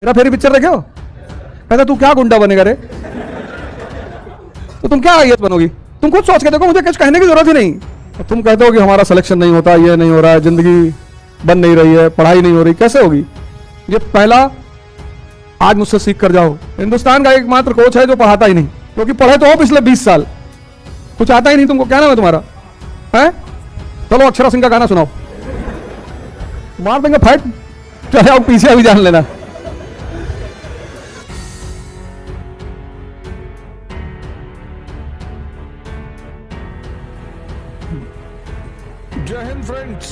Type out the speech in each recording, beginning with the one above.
मेरा फेरी पिक्चर देखे हो? कहता तू क्या गुंडा बनेगा रे? तो तुम क्या आयत बनोगी? तुम खुद सोच के देखो, मुझे कुछ कहने की जरूरत ही नहीं। तो तुम कहते हो कि हमारा सिलेक्शन नहीं होता, ये नहीं हो रहा है, जिंदगी बन नहीं रही है, पढ़ाई नहीं हो रही। कैसे होगी? ये पहला आज मुझसे सीख कर जाओ। हिंदुस्तान का एकमात्र कोच है जो पढ़ाता ही नहीं, क्योंकि पढ़े तो हो पिछले 20 साल, कुछ आता ही नहीं तुमको। क्या नाम है तुम्हारा? है? चलो अक्षरा सिंह का गाना सुनाओ, मार देंगे फाइट। चाहे आप पीछे अभी जान लेना। जय हिंद फ्रेंड्स।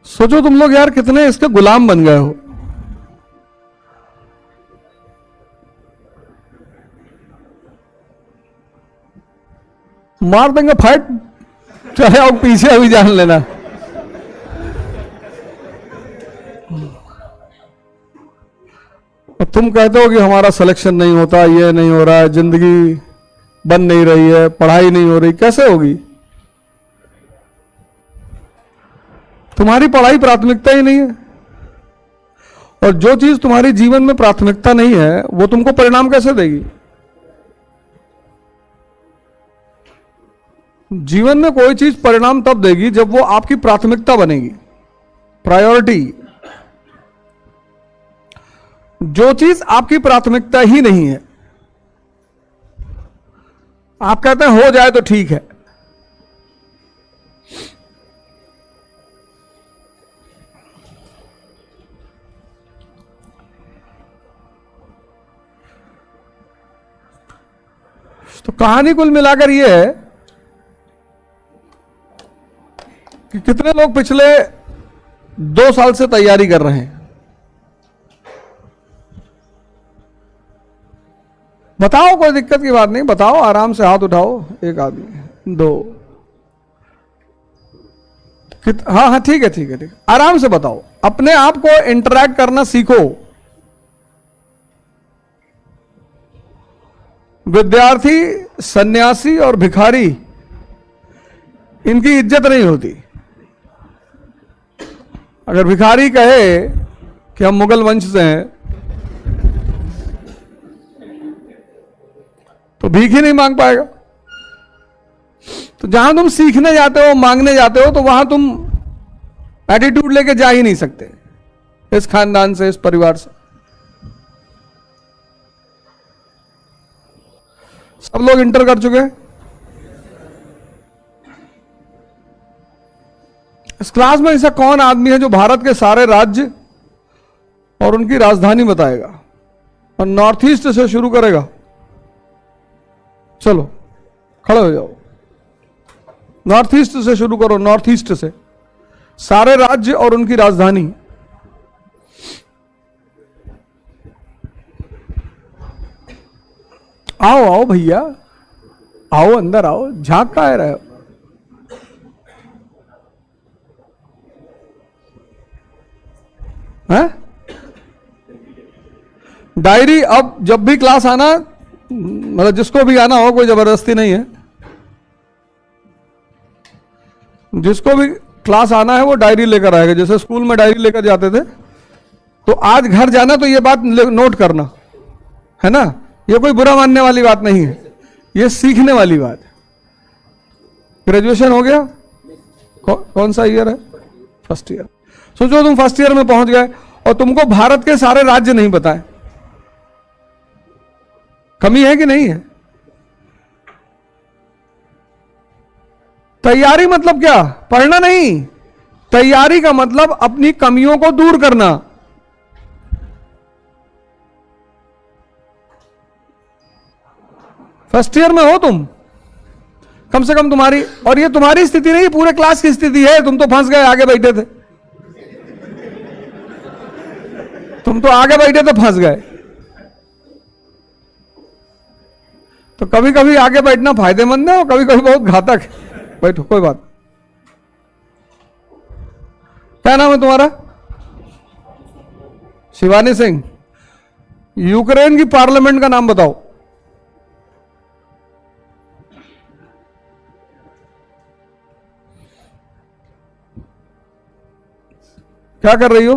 सोचो तुम लोग यार कितने इसके गुलाम बन गए हो। मार देंगे फाइट, चाहे आप पीछे अभी जान लेना। और तुम कहते हो कि हमारा सिलेक्शन नहीं होता, ये नहीं हो रहा है, जिंदगी बन नहीं रही है, पढ़ाई नहीं हो रही। कैसे होगी? तुम्हारी पढ़ाई प्राथमिकता ही नहीं है, और जो चीज तुम्हारी जीवन में प्राथमिकता नहीं है वो तुमको परिणाम कैसे देगी? जीवन में कोई चीज परिणाम तब देगी जब वो आपकी प्राथमिकता बनेगी, प्रायोरिटी। जो चीज आपकी प्राथमिकता ही नहीं है, आप कहते हैं हो जाए तो ठीक है। तो कहानी कुल मिलाकर यह है कि कितने लोग पिछले 2 साल से तैयारी कर रहे हैं। बताओ, कोई दिक्कत की बात नहीं, बताओ, आराम से हाथ उठाओ। एक आदमी, 2, हाँ हाँ ठीक है ठीक है ठीक है, आराम से बताओ। अपने आप को इंटरैक्ट करना सीखो। विद्यार्थी, सन्यासी और भिखारी, इनकी इज्जत नहीं होती। अगर भिखारी कहे कि हम मुगल वंश से हैं तो भीख ही नहीं मांग पाएगा। तो जहां तुम सीखने जाते हो, मांगने जाते हो, तो वहां तुम एटीट्यूड लेके जा ही नहीं सकते। इस खानदान से, इस परिवार से सब लोग इंटर कर चुके हैं। इस क्लास में ऐसा कौन आदमी है जो भारत के सारे राज्य और उनकी राजधानी बताएगा और नॉर्थ ईस्ट से शुरू करेगा? चलो खड़े हो जाओ, नॉर्थ ईस्ट से शुरू करो। नॉर्थ ईस्ट से सारे राज्य और उनकी राजधानी। आओ आओ भैया, आओ अंदर आओ, झांक का रहे हो? हैं? डायरी, अब जब भी क्लास आना, मतलब जिसको भी आना हो, कोई जबरदस्ती नहीं है, जिसको भी क्लास आना है वो डायरी लेकर आएगा। जैसे स्कूल में डायरी लेकर जाते थे, तो आज घर जाना तो ये बात नोट करना है ना। ये कोई बुरा मानने वाली बात नहीं है, ये सीखने वाली बात है। ग्रेजुएशन हो गया? कौन सा ईयर है? First year. सोचो तुम फर्स्ट ईयर में पहुंच गए और तुमको भारत के सारे राज्य नहीं बताए। कमी है कि नहीं है? तैयारी मतलब क्या? पढ़ना नहीं। तैयारी का मतलब अपनी कमियों को दूर करना। फर्स्ट ईयर में हो तुम, कम से कम तुम्हारी, और ये तुम्हारी स्थिति नहीं, पूरे क्लास की स्थिति है। तुम तो फंस गए, आगे बैठे थे, तुम तो आगे बैठे थे, फंस गए। तो कभी कभी आगे बैठना फायदेमंद है और कभी कभी बहुत घातक है। बैठो, कोई बात। क्या नाम है तुम्हारा? शिवानी सिंह। यूक्रेन की पार्लियामेंट का नाम बताओ। क्या कर रही हो?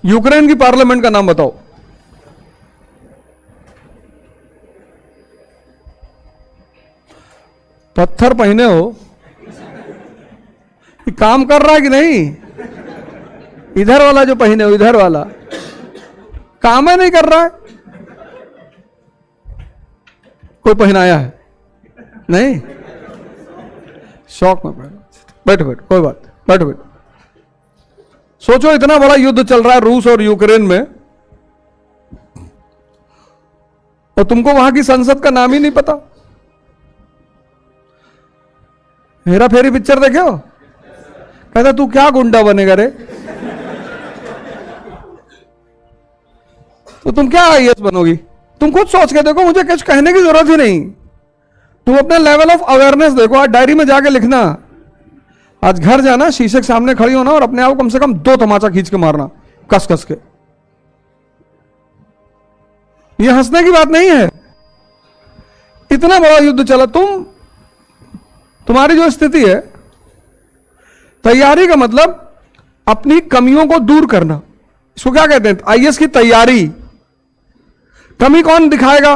यूक्रेन की पार्लियामेंट का नाम बताओ। पत्थर पहने हो, ये काम कर रहा है कि नहीं? इधर वाला जो पहने हो, इधर वाला काम है नहीं कर रहा है। कोई पहनाया है? नहीं, शौक में पहना। बैठो बैठो, कोई बात, बैठो बैठो। सोचो इतना बड़ा युद्ध चल रहा है रूस और यूक्रेन में, और तुमको वहां की संसद का नाम ही नहीं पता। हेरा फेरी पिक्चर देखे हो? कहता तू क्या गुंडा बनेगा रे? तो तुम क्या आईएएस बनोगी? तुम खुद सोच के देखो, मुझे कुछ कहने की जरूरत ही नहीं। तुम अपने लेवल ऑफ अवेयरनेस देखो। आज डायरी में जाके लिखना, आज घर जाना, शीशे के सामने खड़ी होना और अपने आप को कम से कम 2 तमाचा खींच के मारना, कस कस के। यह हंसने की बात नहीं है। इतना बड़ा युद्ध चला, तुम्हारी जो स्थिति है, तैयारी का मतलब अपनी कमियों को दूर करना। इसको क्या कहते हैं? आईएएस की तैयारी। कमी कौन दिखाएगा?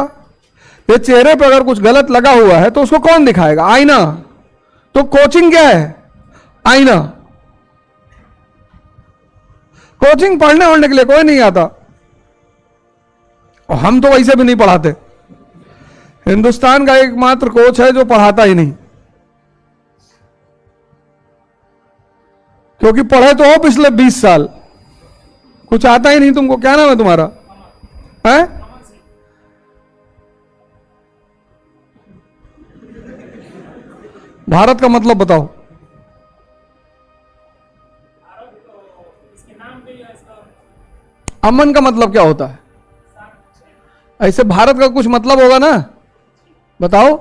ये चेहरे पर अगर कुछ गलत लगा हुआ है तो उसको कौन दिखाएगा? आईना। तो कोचिंग क्या है? आईना। कोचिंग पढ़ने वढ़ने के लिए कोई नहीं आता, और हम तो वैसे भी नहीं पढ़ाते। हिंदुस्तान का एकमात्र कोच है जो पढ़ाता ही नहीं, क्योंकि पढ़े तो हो पिछले 20 साल, कुछ आता ही नहीं तुमको। क्या नाम है तुम्हारा? है? भारत का मतलब बताओ। अमन का मतलब क्या होता है? ऐसे भारत का कुछ मतलब होगा ना, बताओ।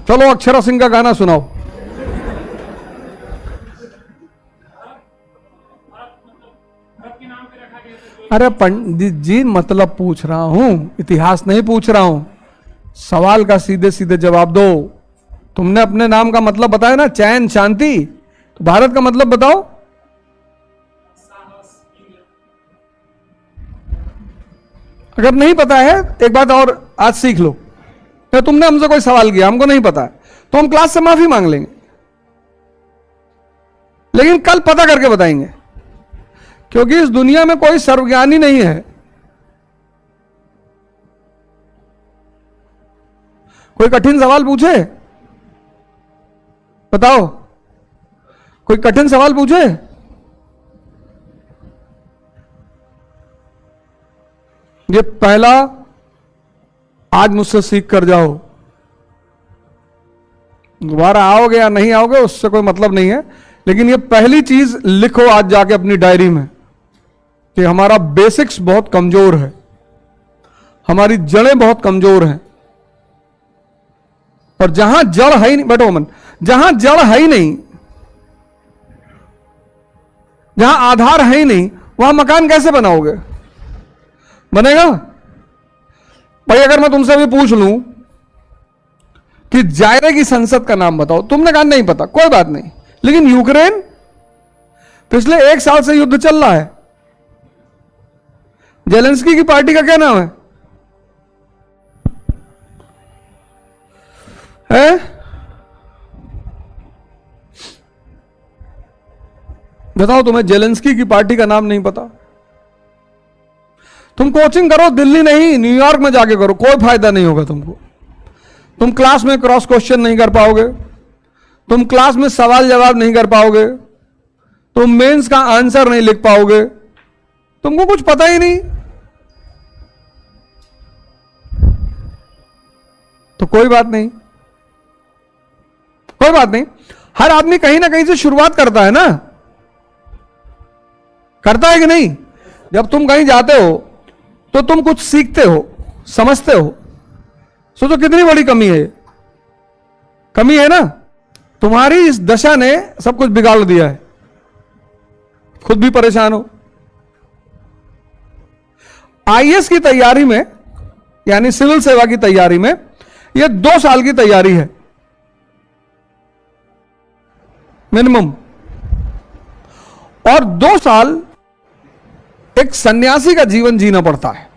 चलो अक्षरा सिंह का गाना सुनाओ। अरे पंडित जी, मतलब पूछ रहा हूं, इतिहास नहीं पूछ रहा हूं। सवाल का सीधे सीधे जवाब दो। तुमने अपने नाम का मतलब बताया ना, चैन शांति, तो भारत का मतलब बताओ। अगर नहीं पता है, एक बात और आज सीख लो। तो तुमने हमसे कोई सवाल किया, हमको नहीं पता है, तो हम क्लास से माफी मांग लेंगे, लेकिन कल पता करके बताएंगे, क्योंकि इस दुनिया में कोई सर्वज्ञानी नहीं है। कोई कठिन सवाल पूछे, बताओ। कोई कठिन सवाल पूछे? ये पहला आज मुझसे सीख कर जाओ। दोबारा आओगे या नहीं आओगे उससे कोई मतलब नहीं है, लेकिन ये पहली चीज लिखो आज जाके अपनी डायरी में कि हमारा बेसिक्स बहुत कमजोर है, हमारी जड़ें बहुत कमजोर हैं। और जहां जड़ है ही नहीं, बैठो अमन, जहां जड़ है ही नहीं, जहां आधार है ही नहीं, वहां मकान कैसे बनाओगे? बनेगा? भाई अगर मैं तुमसे भी पूछ लूं कि जायरे की संसद का नाम बताओ, तुमने कहा नहीं पता, कोई बात नहीं, लेकिन यूक्रेन पिछले 1 साल से युद्ध चल रहा है। जेलेंस्की की पार्टी का क्या नाम है? बताओ, तुम्हें जेलेंस्की की पार्टी का नाम नहीं पता? तुम कोचिंग करो, दिल्ली नहीं न्यूयॉर्क में जाके करो, कोई फायदा नहीं होगा तुमको। तुम क्लास में क्रॉस क्वेश्चन नहीं कर पाओगे, तुम क्लास में सवाल जवाब नहीं कर पाओगे, तुम मेंस का आंसर नहीं लिख पाओगे, तुमको कुछ पता ही नहीं। तो कोई बात नहीं, कोई बात नहीं। हर आदमी कहीं ना कहीं से शुरुआत करता है ना, करता है कि नहीं? जब तुम कहीं जाते हो तो तुम कुछ सीखते हो, समझते हो। सोचो कितनी बड़ी कमी है। कमी है ना? तुम्हारी इस दशा ने सब कुछ बिगाड़ दिया है, खुद भी परेशान हो। आईएएस की तैयारी में, यानी सिविल सेवा की तैयारी में, यह 2 साल की तैयारी है मिनिमम, और 2 साल एक सन्यासी का जीवन जीना पड़ता है।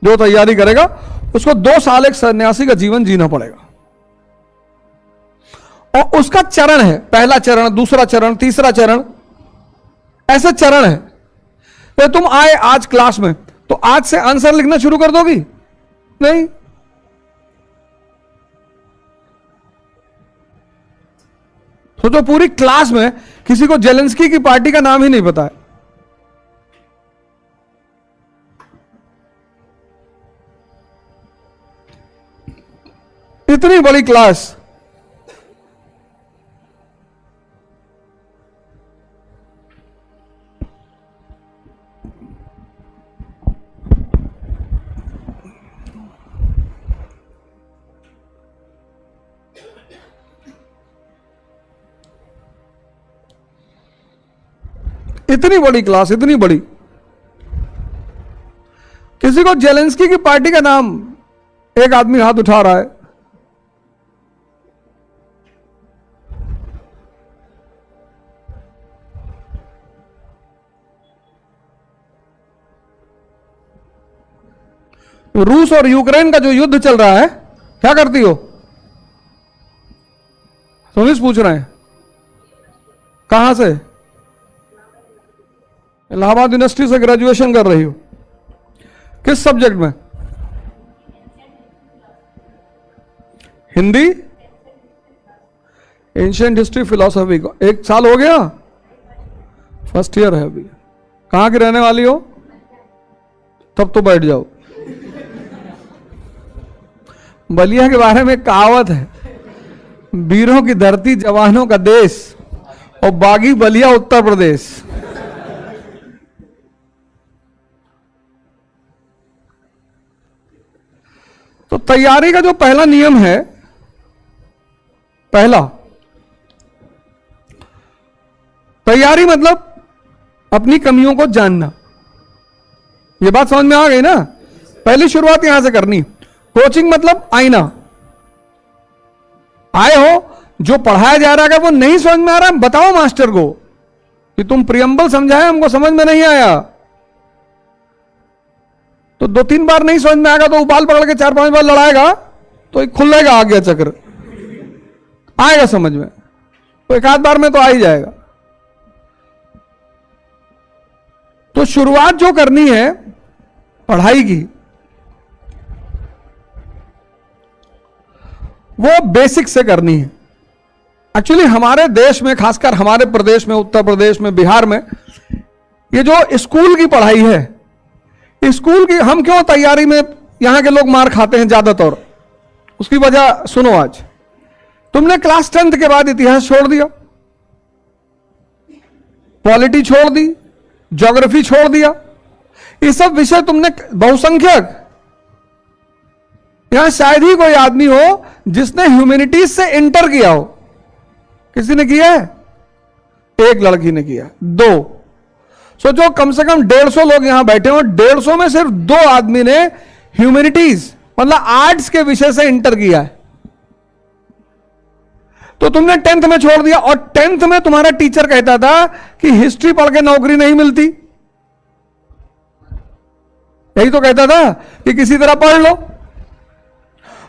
जो तैयारी करेगा उसको 2 साल एक सन्यासी का जीवन जीना पड़ेगा, और उसका चरण है, पहला चरण, दूसरा चरण, तीसरा चरण, ऐसे चरण है। तो तुम आए आज क्लास में, तो आज से आंसर लिखना शुरू कर दोगी? नहीं। सोचो पूरी क्लास में किसी को जेलेंस्की की पार्टी का नाम ही नहीं पता है। इतनी बड़ी क्लास, इतनी बड़ी क्लास, इतनी बड़ी, किसी को जेलेंस्की की पार्टी का नाम, एक आदमी हाथ उठा रहा है। रूस और यूक्रेन का जो युद्ध चल रहा है, क्या करती हो? सुमित पूछ रहे हैं, कहां से? इलाहाबाद यूनिवर्सिटी से ग्रेजुएशन कर रही हो, किस सब्जेक्ट में? हिंदी, एंशिएंट हिस्ट्री, फिलॉसफी को। 1 साल हो गया, फर्स्ट ईयर है अभी। कहां की रहने वाली हो? तब तो बैठ जाओ। बलिया के बारे में कहावत है, वीरों की धरती, जवानों का देश, और बागी बलिया उत्तर प्रदेश। तो तैयारी का जो पहला नियम है, पहला, तैयारी मतलब अपनी कमियों को जानना। ये बात समझ में आ गई ना? पहली शुरुआत यहां से करनी। कोचिंग मतलब आईना। आए हो, जो पढ़ाया जा रहा है वो नहीं समझ में आ रहा है, बताओ मास्टर को कि तुम प्रियम्बल समझाए, हमको समझ में नहीं आया। तो 2-3 बार नहीं समझ में आएगा तो उबाल पकड़ के 4-5 बार लड़ाएगा तो एक खुलेगा आ गया चक्र, आएगा समझ में। तो 1 आध बार में तो आ ही जाएगा। तो शुरुआत जो करनी है पढ़ाई की, वो बेसिक से करनी है। एक्चुअली हमारे देश में, खासकर हमारे प्रदेश में, उत्तर प्रदेश में, बिहार में, ये जो स्कूल की पढ़ाई है, स्कूल की, हम क्यों तैयारी में यहां के लोग मार खाते हैं ज्यादातर, उसकी वजह सुनो। आज तुमने क्लास 10th के बाद इतिहास छोड़ दिया, पॉलिटी छोड़ दी, ज्योग्राफी छोड़ दिया, ये सब विषय तुमने, बहुसंख्यक, यहां शायद ही कोई आदमी हो जिसने ह्यूमैनिटीज से इंटर किया हो। किसी ने किया है? एक लड़की ने किया, 2। सोचो कम से कम 150 लोग यहां बैठे हो, 150 में सिर्फ 2 आदमी ने ह्यूमैनिटीज मतलब आर्ट्स के विषय से इंटर किया है। तो तुमने 10th में छोड़ दिया, और 10th में तुम्हारा टीचर कहता था कि हिस्ट्री पढ़ के नौकरी नहीं मिलती, यही तो कहता था कि किसी तरह पढ़ लो।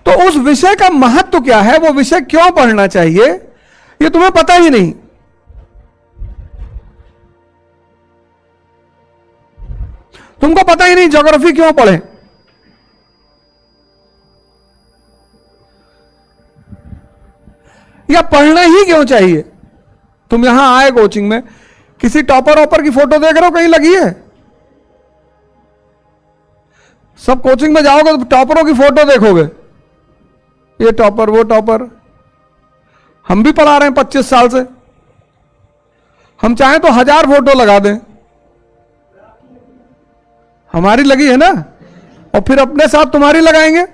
तो उस विषय का महत्व क्या है, वो विषय क्यों पढ़ना चाहिए, ये तुम्हें पता ही नहीं। तुमको पता ही नहीं ज्योग्राफी क्यों पढ़े। या पढ़ना ही क्यों चाहिए। तुम यहां आए कोचिंग में, किसी टॉपर ऑपर की फोटो देख रहे हो कहीं लगी है? सब कोचिंग में जाओगे तो टॉपरों की फोटो देखोगे, ये टॉपर, वो टॉपर। हम भी पढ़ा रहे हैं 25 साल से, हम चाहें तो 1000 फोटो लगा दें, हमारी लगी है ना, और फिर अपने साथ तुम्हारी लगाएंगे।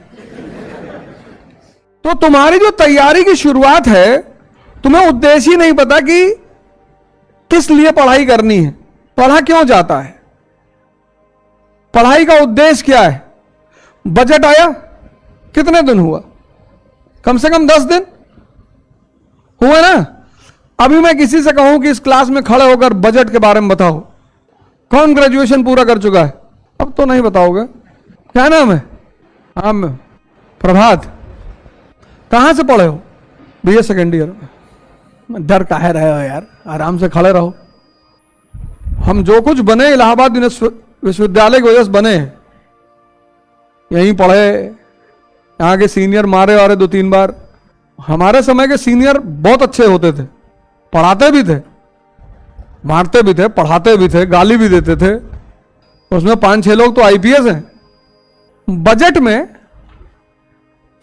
तो तुम्हारी जो तैयारी की शुरुआत है, तुम्हें उद्देश्य ही नहीं पता कि किस लिए पढ़ाई करनी है, पढ़ा क्यों जाता है, पढ़ाई का उद्देश्य क्या है। बजट आया, कितने दिन हुआ? कम से कम 10 दिन हुआ ना। अभी मैं किसी से कहूं कि इस क्लास में खड़े होकर बजट के बारे में बताओ, कौन ग्रेजुएशन पूरा कर चुका है? अब तो नहीं बताओगे। क्या नाम है? हाँ, प्रभात। कहां से पढ़े हो? BA सेकेंड ईयर में। डर काहे रहे हो यार, आराम से खड़े रहो। हम जो कुछ बने इलाहाबाद विश्वविद्यालय की वजह से बने, यहीं पढ़े, यहाँ के सीनियर मारे वारे 2-3 बार। हमारे समय के सीनियर बहुत अच्छे होते थे, पढ़ाते भी थे, मारते भी थे, पढ़ाते भी थे, गाली भी देते थे। उसमें 5-6 लोग तो IPS हैं। बजट में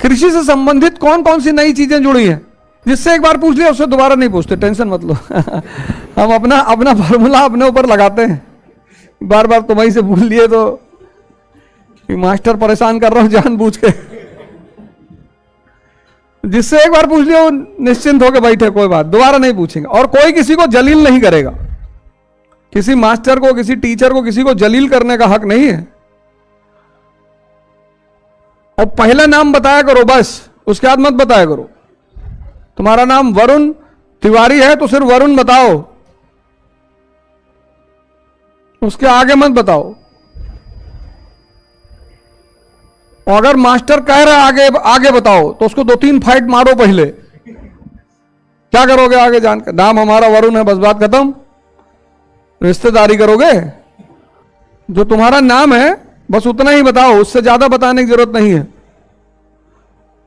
कृषि से संबंधित कौन कौन सी नई चीजें जुड़ी हैं, जिससे एक बार पूछ लिया उससे दोबारा नहीं पूछते, टेंशन मत लो। हम अपना फॉर्मूला अपने ऊपर लगाते हैं। बार बार तुम्हारी से भूल लिए तो मास्टर परेशान कर रहा हूं जानबूझ के। जिससे एक बार पूछ लिया वो निश्चिंत होकर बैठे, कोई बात, दोबारा नहीं पूछेंगे। और कोई किसी को जलील नहीं करेगा, किसी मास्टर को, किसी टीचर को, किसी को जलील करने का हक नहीं है। और पहला नाम बताया करो बस, उसके बाद मत बताया करो। तुम्हारा नाम वरुण तिवारी है तो सिर्फ वरुण बताओ, उसके आगे मत बताओ। और अगर मास्टर कह रहा है आगे आगे बताओ तो उसको 2-3 फाइट मारो पहले। क्या करोगे आगे जानकर? नाम हमारा वरुण है, बस बात खत्म। रिश्तेदारी करोगे? जो तुम्हारा नाम है बस उतना ही बताओ, उससे ज्यादा बताने की जरूरत नहीं है।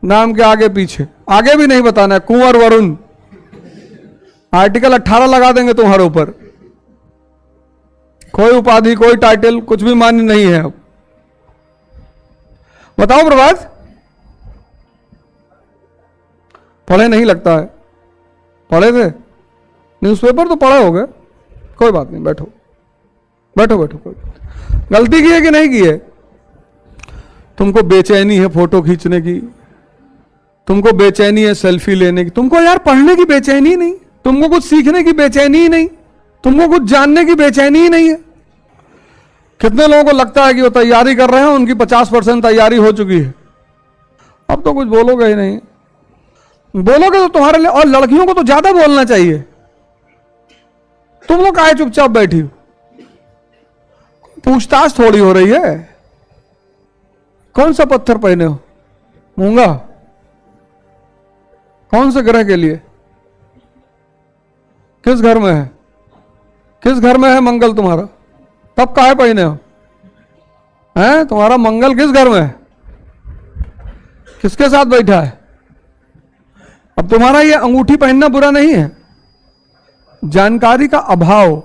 नाम के आगे पीछे, आगे भी नहीं बताना है। कुंवर वरुण, आर्टिकल 18 लगा देंगे तुम्हारे ऊपर। कोई उपाधि, कोई टाइटल, कुछ भी मान्य नहीं है। अब बताओ प्रभात, पढ़े नहीं लगता है? पढ़े थे? न्यूज़पेपर तो पढ़े होगे, कोई बात नहीं, बैठो बैठो बैठो। कोई गलती की है कि नहीं की है? तुमको बेचैनी है फोटो खींचने की, तुमको बेचैनी है सेल्फी लेने की, तुमको यार पढ़ने की बेचैनी नहीं, तुमको कुछ सीखने की बेचैनी ही नहीं, तुमको कुछ जानने की बेचैनी ही नहीं है। कितने लोगों को लगता है कि वो तैयारी कर रहे हैं, उनकी 50% तैयारी हो चुकी है। अब तो कुछ बोलोगे ही नहीं, बोलोगे तो तुम्हारे लिए। और लड़कियों को तो ज्यादा बोलना चाहिए। तुम लोग काहे चुपचाप बैठी हो? पूछताछ थोड़ी हो रही है। कौन सा पत्थर पहने हो? मूंगा? कौन से ग्रह के लिए? किस घर में है? किस घर में है मंगल तुम्हारा? तब काहे पहने हो? हैं? तुम्हारा मंगल किस घर में है? किसके साथ बैठा है? अब तुम्हारा ये अंगूठी पहनना बुरा नहीं है, जानकारी का अभाव